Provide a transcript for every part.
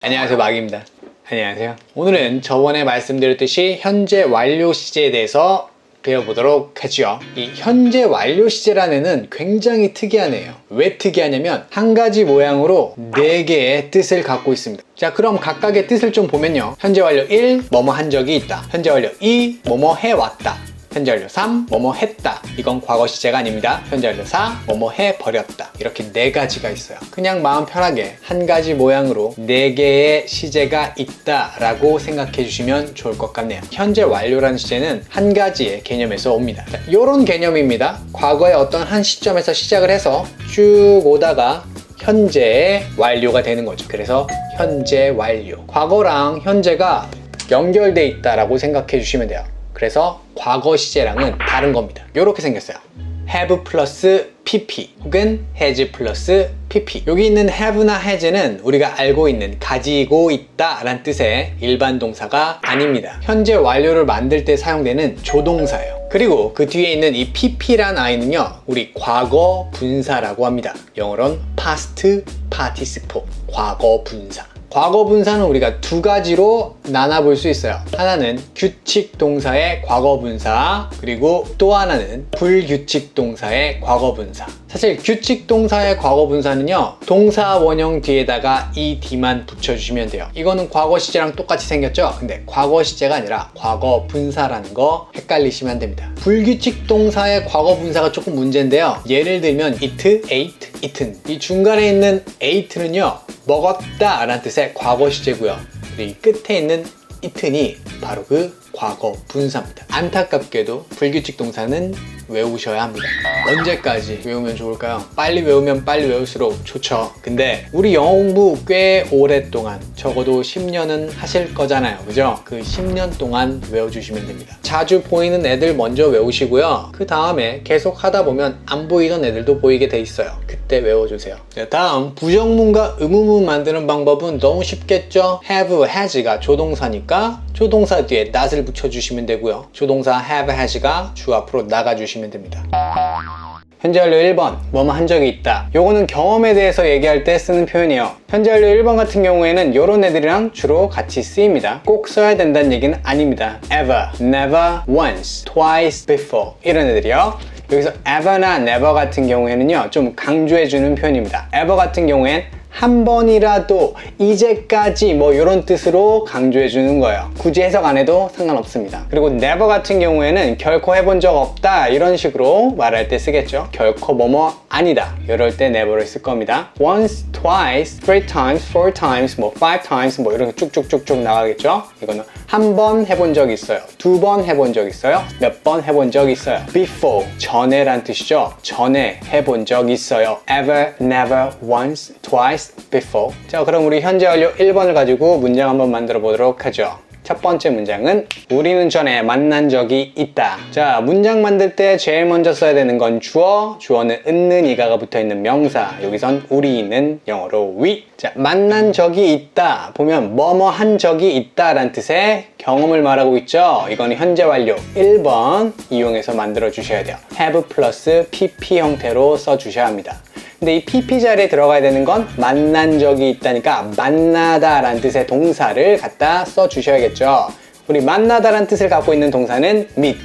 안녕하세요, 마기입니다. 안녕하세요. 오늘은 저번에 말씀드렸듯이 현재 완료 시제에 대해서 배워보도록 하죠. 이 현재 완료 시제라는 애는 굉장히 특이하네요. 왜 특이하냐면 한 가지 모양으로 4개의 뜻을 갖고 있습니다. 자, 그럼 각각의 뜻을 좀 보면요. 현재 완료 1, 뭐뭐 한 적이 있다. 현재 완료 2, 뭐뭐 해왔다. 현재 완료 3, 뭐뭐 했다. 이건 과거 시제가 아닙니다. 현재 완료 4, 뭐뭐 해버렸다. 이렇게 4가지가 있어요. 그냥 마음 편하게 한 가지 모양으로 4개의 시제가 있다라고 생각해 주시면 좋을 것 같네요. 현재 완료라는 시제는 한 가지의 개념에서 옵니다. 이런 개념입니다. 과거의 어떤 한 시점에서 시작을 해서 쭉 오다가 현재의 완료가 되는 거죠. 그래서 현재 완료. 과거랑 현재가 연결돼 있다라고 생각해 주시면 돼요. 그래서 과거 시제랑은 다른 겁니다. 이렇게 생겼어요. have 플러스 pp 혹은 has 플러스 pp. 여기 있는 have나 has는 우리가 알고 있는 가지고 있다 라는 뜻의 일반 동사가 아닙니다. 현재 완료를 만들 때 사용되는 조동사예요. 그리고 그 뒤에 있는 이 pp란 i는요, 우리 과거 분사라고 합니다. 영어로는 past participle, 과거 분사. 과거 분사는 우리가 2가지로 나눠볼 수 있어요. 하나는 규칙 동사의 과거 분사, 그리고 또 하나는 불규칙 동사의 과거 분사. 사실 규칙 동사의 과거 분사는요, 동사 원형 뒤에다가 ed만 붙여주시면 돼요. 이거는 과거 시제랑 똑같이 생겼죠? 근데 과거 시제가 아니라 과거 분사라는 거 헷갈리시면 안 됩니다. 불규칙 동사의 과거 분사가 조금 문제인데요. 예를 들면 eat, ate, eaten. 이 중간에 있는 ate는요, 먹었다 라는 뜻의 과거 시제고요. 그리고 이 끝에 있는 eaten이 바로 그 과거 분사입니다. 안타깝게도 불규칙 동사는 외우셔야 합니다. 언제까지 외우면 좋을까요? 빨리 외우면 빨리 외울수록 좋죠. 근데 우리 영어 공부 꽤 오랫동안, 적어도 10년은 하실 거잖아요. 그죠? 그 10년 동안 외워주시면 됩니다. 자주 보이는 애들 먼저 외우시고요. 그 다음에 계속 하다 보면 안 보이던 애들도 보이게 돼 있어요. 그때 외워주세요. 자, 다음 부정문과 의문문 만드는 방법은 너무 쉽겠죠? have, has가 조동사니까 조동사 뒤에 that을 붙여주시면 되고요. 조동사 have, has가 주 앞으로 나가주시면 됩니다. 현재 완료 1번, 뭐뭐 한 적이 있다. 요거는 경험에 대해서 얘기할 때 쓰는 표현이에요. 현재 완료 1번 같은 경우에는 요런 애들이랑 주로 같이 쓰입니다. 꼭 써야 된다는 얘기는 아닙니다. ever, never, once, twice, before 이런 애들이요. 여기서 ever나 never 같은 경우에는요, 좀 강조해주는 표현입니다. ever 같은 경우엔 한 번이라도, 이제까지, 뭐 이런 뜻으로 강조해 주는 거예요. 굳이 해석 안 해도 상관없습니다. 그리고 never 같은 경우에는 결코 해본 적 없다 이런 식으로 말할 때 쓰겠죠. 결코 뭐뭐 아니다 이럴 때 never를 쓸 겁니다. once, twice, three times, four times, 뭐 five times 뭐 이렇게 쭉쭉쭉쭉 나가겠죠. 이거는 한 번 해본 적 있어요, 2번 해본 적 있어요, 몇 번 해본 적 있어요. before, 전에란 뜻이죠. 전에 해본 적 있어요. ever, never, once, twice, before. 자, 그럼 우리 현재 완료 1번을 가지고 문장 한번 만들어 보도록 하죠. 첫 번째 문장은 우리는 전에 만난 적이 있다. 자, 문장 만들 때 제일 먼저 써야 되는 건 주어, 주어는 있는 이가가 붙어있는 명사. 여기선 우리는 영어로 we. 자, 만난 적이 있다 보면 뭐뭐 한 적이 있다 라는 뜻의 경험을 말하고 있죠. 이거는 현재 완료 1번 이용해서 만들어 주셔야 돼요. have 플러스 pp 형태로 써 주셔야 합니다. 근데 이 pp 자리에 들어가야 되는 건 만난 적이 있다니까 만나다 라는 뜻의 동사를 갖다 써 주셔야겠죠. 우리 만나다 라는 뜻을 갖고 있는 동사는 meet.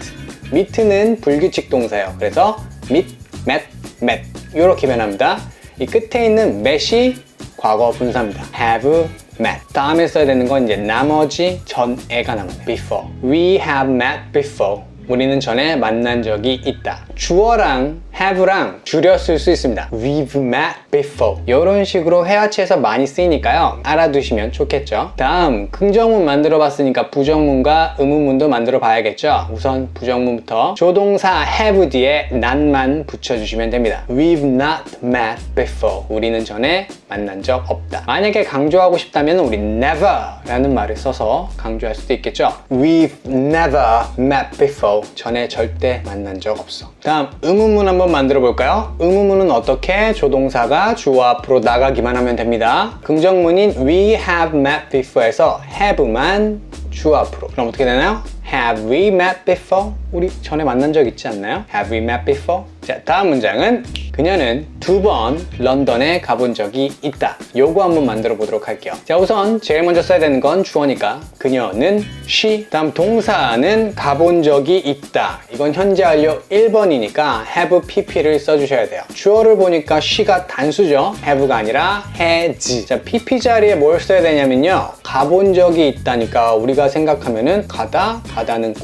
meet는 불규칙 동사예요. 그래서 meet, met, met 이렇게 변합니다. 이 끝에 있는 met이 과거 분사입니다. have met. 다음에 써야 되는 건 이제 나머지 전에가 남았네요. before. We have met before. 우리는 전에 만난 적이 있다. 주어랑 have랑 줄여 쓸 수 있습니다. We've met before. 이런 식으로 회화체에서 많이 쓰이니까요. 알아두시면 좋겠죠. 다음, 긍정문 만들어 봤으니까 부정문과 의문문도 만들어 봐야겠죠. 우선 부정문부터 조동사 have 뒤에 not만 붙여주시면 됩니다. We've not met before. 우리는 전에 만난 적 없다. 만약에 강조하고 싶다면 우리 never 라는 말을 써서 강조할 수도 있겠죠. We've never met before. 전에 절대 만난 적 없어. 다음, 의문문 한번 만들어 볼까요? 의문문은 어떻게? 조동사가 주어 앞으로 나가기만 하면 됩니다. 긍정문인 we have met before에서 have만 주어 앞으로. 그럼 어떻게 되나요? Have we met before? 우리 전에 만난 적 있지 않나요? Have we met before? 자, 다음 문장은 그녀는 2번 런던에 가본 적이 있다. 요거 한번 만들어 보도록 할게요. 자, 우선 제일 먼저 써야 되는 건 주어니까 그녀는 she. 다음 동사는 가본 적이 있다. 이건 현재 완료 1번이니까 have pp를 써주셔야 돼요. 주어를 보니까 she가 단수죠. have가 아니라 has. 자, pp 자리에 뭘 써야 되냐면요, 가본 적이 있다니까 우리가 생각하면은 가다는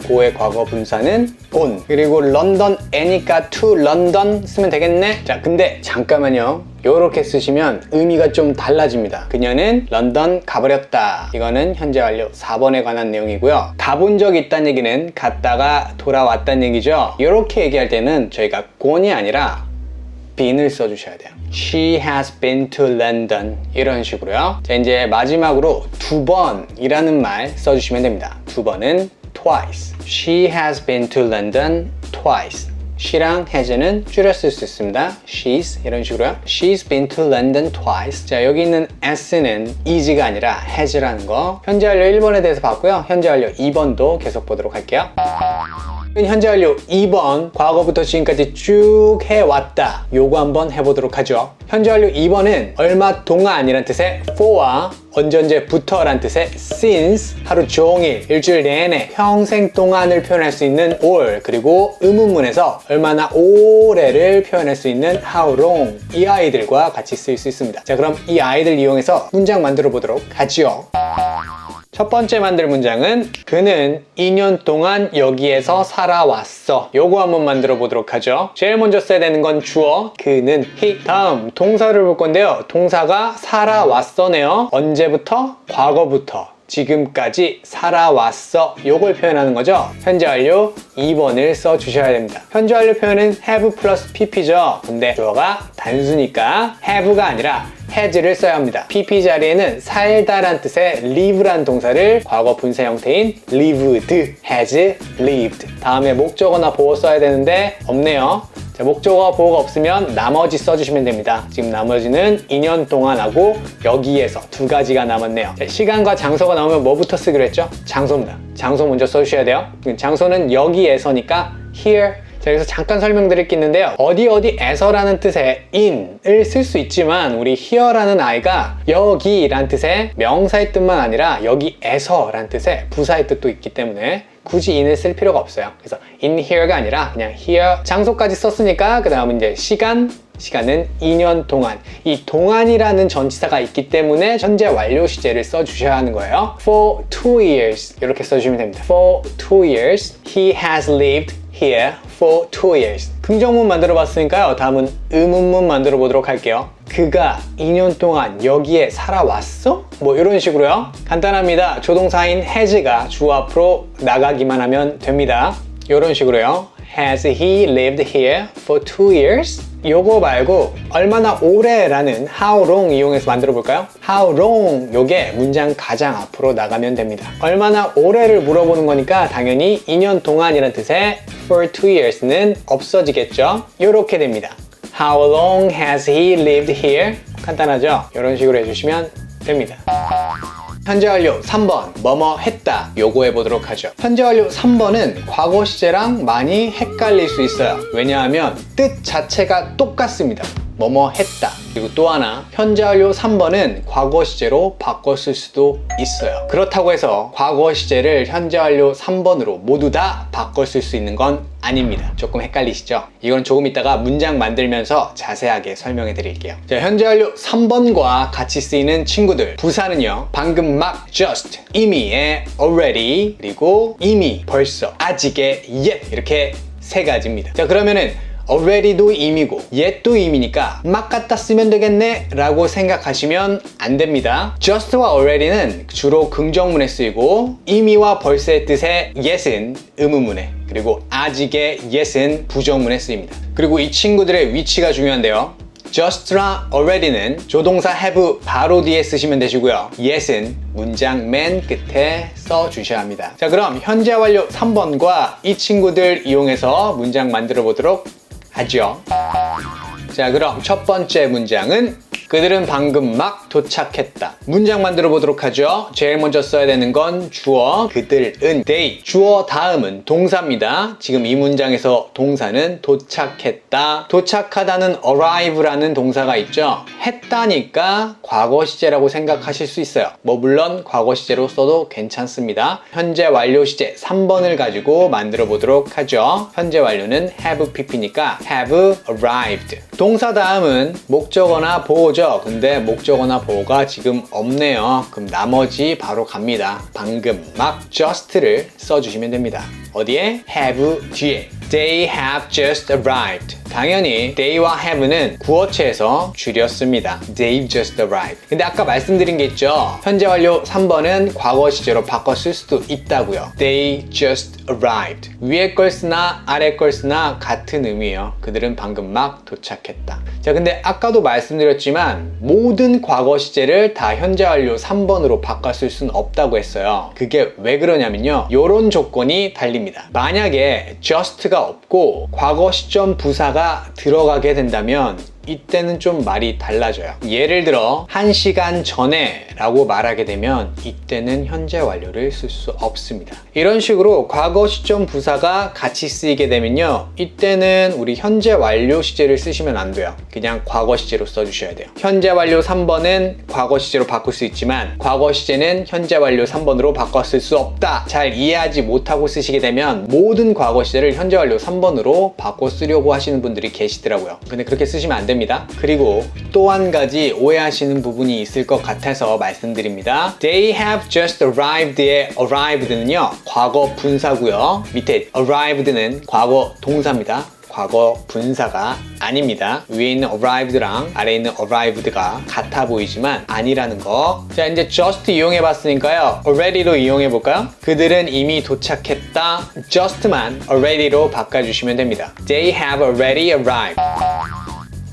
go의 과거 분사는 gone. 그리고 런던에니까 to 런던 쓰면 되겠네. 자, 근데 잠깐만요, 요렇게 쓰시면 의미가 좀 달라집니다. 그녀는 런던 가버렸다. 이거는 현재 완료 4번에 관한 내용이고요. 가본 적이 있다는 얘기는 갔다가 돌아왔다는 얘기죠. 요렇게 얘기할 때는 저희가 gone이 아니라 been을 써주셔야 돼요. She has been to London. 이런 식으로요. 자, 이제 마지막으로 2번이라는 말 써주시면 됩니다. 2번은 twice. She has been to London twice. she랑 has는 줄여 쓸 수 있습니다. she's 이런 식으로요. She's been to London twice. 자, 여기 있는 s는 is가 아니라 has라는 거. 현재 완료 1번에 대해서 봤고요. 현재 완료 2번도 계속 보도록 할게요. 현재 완료 2번, 과거부터 지금까지 쭉 해왔다. 요거 한번 해보도록 하죠. 현재 완료 2번은 얼마 동안이란 뜻의 for와 언제부터란 뜻의 since, 하루 종일, 일주일 내내, 평생 동안을 표현할 수 있는 all, 그리고 의문문에서 얼마나 오래를 표현할 수 있는 how long, 이 아이들과 같이 쓰일 수 있습니다. 자, 그럼 이 아이들 이용해서 문장 만들어 보도록 하지요. 첫 번째 만들 문장은 그는 2년 동안 여기에서 살아왔어. 요거 한번 만들어 보도록 하죠. 제일 먼저 써야 되는 건 주어, 그는 he. 다음 동사를 볼 건데요. 동사가 살아왔어네요. 언제부터? 과거부터 지금까지 살아왔어. 요걸 표현하는 거죠. 현재 완료 2번을 써주셔야 됩니다. 현재 완료 표현은 have 플러스 pp죠. 근데 주어가 단수니까 have가 아니라 has를 써야 합니다. pp 자리에는 살다란 뜻의 live란 동사를 과거 분사 형태인 lived, has lived. 다음에 목적어나 보어 써야 되는데 없네요. 자, 목적어 보어가 없으면 나머지 써주시면 됩니다. 지금 나머지는 2년 동안 하고 여기에서 두 가지가 남았네요. 자, 시간과 장소가 나오면 뭐부터 쓰기로 했죠? 장소입니다. 장소 먼저 써주셔야 돼요. 장소는 여기에서니까 here. 자, 여기서 잠깐 설명드릴 게 있는데요. 어디에서라는 뜻의 in을 쓸 수 있지만 우리 here라는 아이가 여기란 뜻의 명사의 뜻만 아니라 여기에서라는 뜻의 부사의 뜻도 있기 때문에 굳이 in을 쓸 필요가 없어요. 그래서 in here가 아니라 그냥 here. 장소까지 썼으니까 그 다음은 이제 시간은 2년 동안. 이 동안이라는 전치사가 있기 때문에 현재 완료 시제를 써주셔야 하는 거예요. For 2 years 이렇게 써주시면 됩니다. For 2 years he has lived here for 2 years. 긍정문 만들어 봤으니까요. 다음은 의문문 만들어 보도록 할게요. 그가 2년 동안 여기에 살아왔어? 뭐 이런 식으로요. 간단합니다. 조동사인 has가 주어 앞으로 나가기만 하면 됩니다. 이런 식으로요. Has he lived here for 2 years? 요거 말고 얼마나 오래라는 how long 이용해서 만들어 볼까요? How long, 요게 문장 가장 앞으로 나가면 됩니다. 얼마나 오래를 물어보는 거니까 당연히 2년 동안이라는 뜻의 for 2 years는 없어지겠죠? 요렇게 됩니다. How long has he lived here? 간단하죠? 이런 식으로 해주시면 됩니다. 현재 완료 3번, 뭐뭐 했다. 요거 해보도록 하죠. 현재 완료 3번은 과거 시제랑 많이 헷갈릴 수 있어요. 왜냐하면 뜻 자체가 똑같습니다. 뭐뭐 했다. 그리고 또 하나, 현재 완료 3번은 과거 시제로 바꿨을 수도 있어요. 그렇다고 해서 과거 시제를 현재 완료 3번으로 모두 다 바꿨을 수 있는 건 아닙니다. 조금 헷갈리시죠? 이건 조금 이따가 문장 만들면서 자세하게 설명해 드릴게요. 자, 현재 완료 3번과 같이 쓰이는 친구들. 부사는요, 방금 막 just, 이미의 already, 그리고 이미, 벌써, 아직의 yet, 이렇게 세 가지입니다. 자, 그러면은 already도 임이고 yet도 임이니까 막 갖다 쓰면 되겠네 라고 생각하시면 안 됩니다. just와 already는 주로 긍정문에 쓰이고 임이와 벌써의 뜻의 yet은 의문문에, 그리고 아직의 yet은 부정문에 쓰입니다. 그리고 이 친구들의 위치가 중요한데요. just랑 already는 조동사 have 바로 뒤에 쓰시면 되시고요. yet은 문장 맨 끝에 써주셔야 합니다. 자, 그럼 현재 완료 3번과 이 친구들 이용해서 문장 만들어 보도록 하죠. 자, 그럼 첫 번째 문장은 그들은 방금 막 도착했다. 문장 만들어 보도록 하죠. 제일 먼저 써야 되는 건 주어, 그들은 they. 주어 다음은 동사입니다. 지금 이 문장에서 동사는 도착했다. 도착하다는 arrive라는 동사가 있죠. 했다니까 과거 시제라고 생각하실 수 있어요. 뭐 물론 과거 시제로 써도 괜찮습니다. 현재 완료 시제 3번을 가지고 만들어 보도록 하죠. 현재 완료는 have pp니까 have arrived. 동사 다음은 목적어나 보어죠. 근데 목적어나 보어가 지금 없네요. 그럼 나머지 바로 갑니다. 방금 막 just를 써주시면 됩니다. 어디에? have 뒤에. They have just arrived. 당연히 they와 have는 구어체에서 줄였습니다. They've just arrived. 근데 아까 말씀드린 게 있죠. 현재 완료 3번은 과거 시제로 바꿔 쓸 수도 있다고요. They just arrived. 위에 걸 쓰나 아래 걸 쓰나 같은 의미예요. 그들은 방금 막 도착했다. 자, 근데 아까도 말씀드렸지만 모든 과거 시제를 다 현재 완료 3번으로 바꿔 쓸 수는 없다고 했어요. 그게 왜 그러냐면요. 요런 조건이 달립니다. 만약에 just가 없고 과거 시점 부사가 들어가게 된다면 이때는 좀 말이 달라져요. 예를 들어 1시간 전에 라고 말하게 되면 이때는 현재 완료를 쓸 수 없습니다. 이런 식으로 과거 시점 부사가 같이 쓰이게 되면요, 이때는 우리 현재 완료 시제를 쓰시면 안 돼요. 그냥 과거 시제로 써주셔야 돼요. 현재 완료 3번은 과거 시제로 바꿀 수 있지만 과거 시제는 현재 완료 3번으로 바꿔 쓸 수 없다. 잘 이해하지 못하고 쓰시게 되면 모든 과거 시제를 현재 완료 3번으로 바꿔 쓰려고 하시는 분들이 계시더라고요. 근데 그렇게 쓰시면 안 됩니다. 그리고 또 한 가지 오해하시는 부분이 있을 것 같아서 말씀드립니다. They have just arrived의 arrived는요, 과거 분사고요. 밑에 arrived는 과거 동사입니다. 과거 분사가 아닙니다. 위에 있는 arrived랑 아래에 있는 arrived가 같아 보이지만 아니라는 거. 자, 이제 just 이용해 봤으니까요, already로 이용해 볼까요? 그들은 이미 도착했다. just만 already로 바꿔주시면 됩니다. They have already arrived.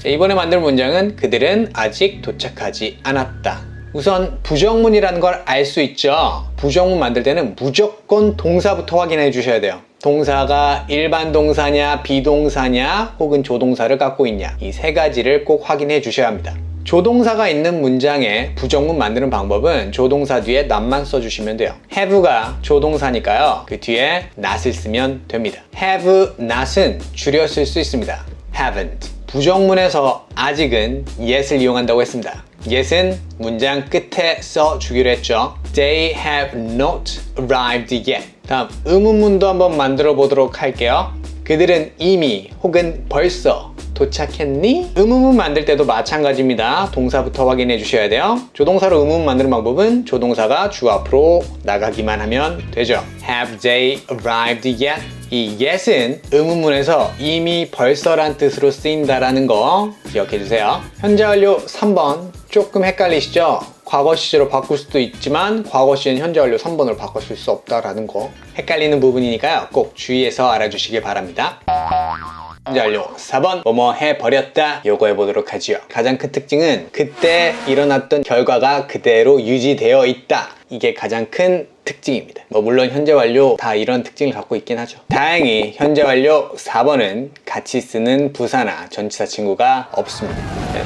자, 이번에 만들 문장은 그들은 아직 도착하지 않았다. 우선 부정문이라는 걸 알 수 있죠. 부정문 만들 때는 무조건 동사부터 확인해 주셔야 돼요. 동사가 일반 동사냐 비동사냐 혹은 조동사를 갖고 있냐, 이 세 가지를 꼭 확인해 주셔야 합니다. 조동사가 있는 문장에 부정문 만드는 방법은 조동사 뒤에 not만 써주시면 돼요. have가 조동사니까요, 그 뒤에 not을 쓰면 됩니다. have not은 줄여 쓸 수 있습니다. haven't. 부정문에서 아직은 yet을 이용한다고 했습니다. yet은 문장 끝에 써주기로 했죠. They have not arrived yet. 다음 의문문도 한번 만들어 보도록 할게요. 그들은 이미 혹은 벌써 도착했니? 의문문 만들 때도 마찬가지입니다. 동사부터 확인해 주셔야 돼요. 조동사로 의문문 만드는 방법은 조동사가 주 앞으로 나가기만 하면 되죠. Have they arrived yet? 이 yet은 의문문에서 이미 벌써란 뜻으로 쓰인다라는 거 기억해 주세요. 현재 완료 3번 조금 헷갈리시죠? 과거 시제로 바꿀 수도 있지만 과거 시제는 현재 완료 3번으로 바꿀 수 없다라는 거 헷갈리는 부분이니까요, 꼭 주의해서 알아주시길 바랍니다. 현재 완료 4번 뭐뭐 해버렸다. 요거 해보도록 하지요. 가장 큰 특징은 그때 일어났던 결과가 그대로 유지되어 있다. 이게 가장 큰 특징입니다. 뭐 물론 현재 완료 다 이런 특징을 갖고 있긴 하죠. 다행히 현재 완료 4번은 같이 쓰는 부사나 전치사 친구가 없습니다.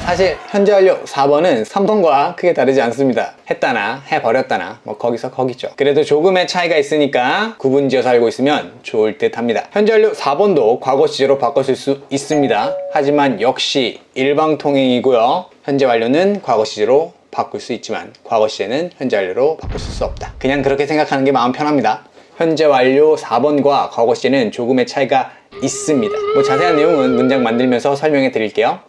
사실 현재 완료 4번은 3번과 크게 다르지 않습니다. 했다나 해버렸다나 뭐 거기서 거기죠. 그래도 조금의 차이가 있으니까 구분지어서 알고 있으면 좋을 듯 합니다. 현재 완료 4번도 과거 시제로 바꿔 쓸 수 있습니다. 하지만 역시 일방통행이고요. 현재 완료는 과거 시제로 바꿀 수 있지만 과거 시제는 현재 완료로 바꿀 수 없다. 그냥 그렇게 생각하는 게 마음 편합니다. 현재 완료 4번과 과거 시제는 조금의 차이가 있습니다. 뭐 자세한 내용은 문장 만들면서 설명해 드릴게요.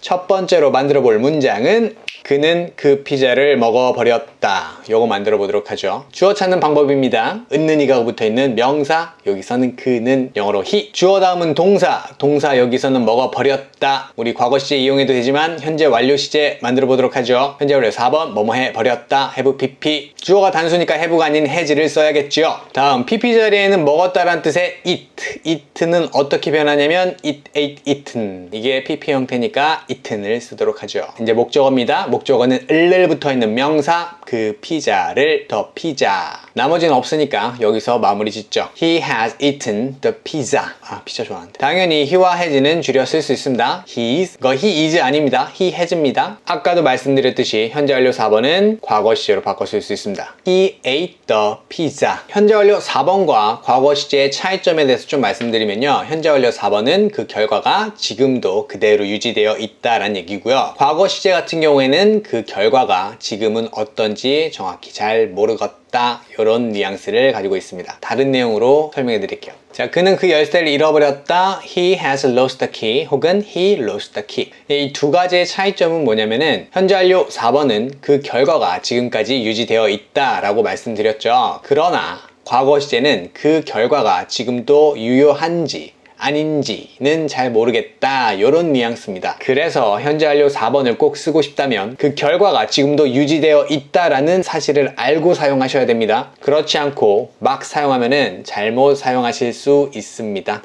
첫 번째로 만들어 볼 문장은 그는 그 피자를 먹어버렸다. 요거 만들어 보도록 하죠. 주어 찾는 방법입니다. 은는이가 붙어 있는 명사, 여기서는 그는, 영어로 he. 주어 다음은 동사, 동사 여기서는 먹어버렸다. 우리 과거 시제 이용해도 되지만 현재 완료 시제 만들어 보도록 하죠. 현재 완료 4번 뭐뭐 해버렸다. have pp. 주어가 단수니까 have가 아닌 has를 써야겠죠. 다음 pp 자리에는 먹었다란 뜻의 eat. eat는 어떻게 변하냐면 eat, ate, eaten. 이게 pp 형태니까 eaten을 쓰도록 하죠. 이제 목적어입니다. 목적어는 을을 붙어 있는 명사, 그 피자를 the pizza. 나머지는 없으니까 여기서 마무리 짓죠. He has eaten the pizza. 아, 피자 좋아하는데. 당연히 he와 has는 줄여 쓸 수 있습니다. He's, 이거 he is 아닙니다. He has입니다. 아까도 말씀드렸듯이 현재 완료 4번은 과거 시제로 바꿔 쓸 수 있습니다. He ate the pizza. 현재 완료 4번과 과거 시제의 차이점에 대해서 좀 말씀드리면요. 현재 완료 4번은 그 결과가 지금도 그대로 유지되어 있다라는 얘기고요. 과거 시제 같은 경우에는 그 결과가 지금은 어떤지 정확히 잘 모르겠다, 이런 뉘앙스를 가지고 있습니다. 다른 내용으로 설명해 드릴게요. 자, 그는 그 열쇠를 잃어버렸다. He has lost the key 혹은 he lost the key. 이 두 가지의 차이점은 뭐냐면은 현재 완료 4번은 그 결과가 지금까지 유지되어 있다라고 말씀드렸죠. 그러나 과거 시제는 그 결과가 지금도 유효한지 아닌지는 잘 모르겠다, 이런 뉘앙스입니다. 그래서 현재 완료 4번을 꼭 쓰고 싶다면 그 결과가 지금도 유지되어 있다라는 사실을 알고 사용하셔야 됩니다. 그렇지 않고 막 사용하면은 잘못 사용하실 수 있습니다.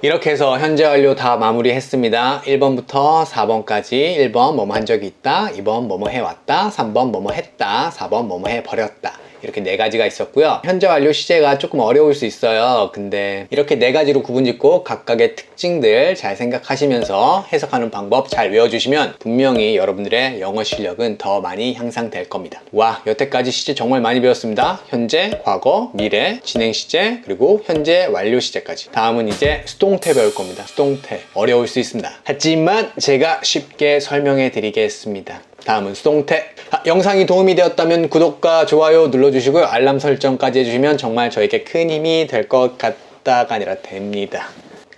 이렇게 해서 현재 완료 다 마무리했습니다. 1번부터 4번까지 1번 뭐뭐 한 적이 있다, 2번 뭐뭐 해왔다, 3번 뭐뭐 했다, 4번 뭐뭐 해버렸다. 이렇게 4가지가 있었고요. 현재 완료 시제가 조금 어려울 수 있어요. 근데 이렇게 4가지로 구분짓고 각각의 특징들 잘 생각하시면서 해석하는 방법 잘 외워주시면 분명히 여러분들의 영어 실력은 더 많이 향상될 겁니다. 와, 여태까지 시제 정말 많이 배웠습니다. 현재, 과거, 미래, 진행 시제, 그리고 현재 완료 시제까지. 다음은 이제 수동태 배울 겁니다. 수동태 어려울 수 있습니다. 하지만 제가 쉽게 설명해 드리겠습니다. 다음은 수동태. 영상이 도움이 되었다면 구독과 좋아요 눌러주시고요. 알람 설정까지 해주시면 정말 저에게 큰 힘이 될 것 같다가 아니라 됩니다.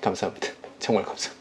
감사합니다. 정말 감사합니다.